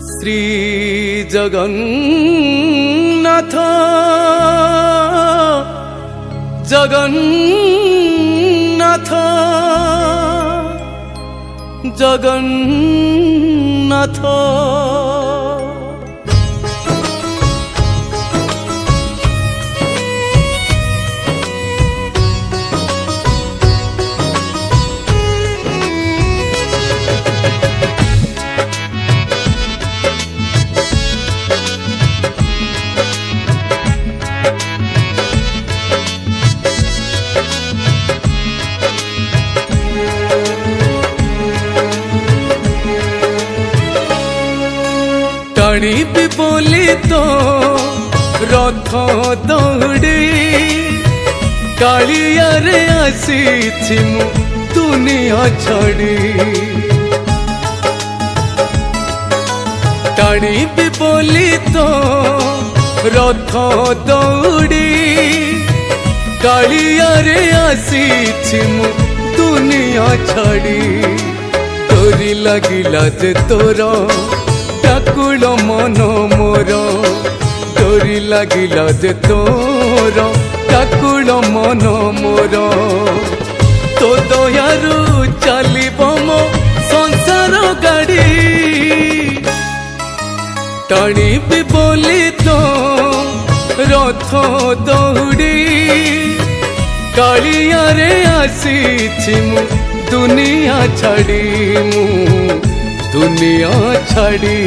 শ্রী জগন্নাথ জগন্নাথ জগন্নাথ টানিবি বলি তো রথ দৌড়ি কালিয়ারে আসিছি মু দুনিয়া ছাড়ি টানিবি বলি তো রথ দৌড়ি কালিয়ারে আসিছি মু দুনিয়া ছাড়ি তোরি লাগিলা যে তোর ঠাকুর মন মোর তোরি লাগিলা যে তোর ঠাকুর মন মোর তো দয়ারু চালিব মো সংসার গাড়ি টাଣିবি বলি তো রথ দৌড়ি কালিয়ারে আসিছি মু দুনিয়া ছাড়ি মু দুনিয়া ছাড়ি।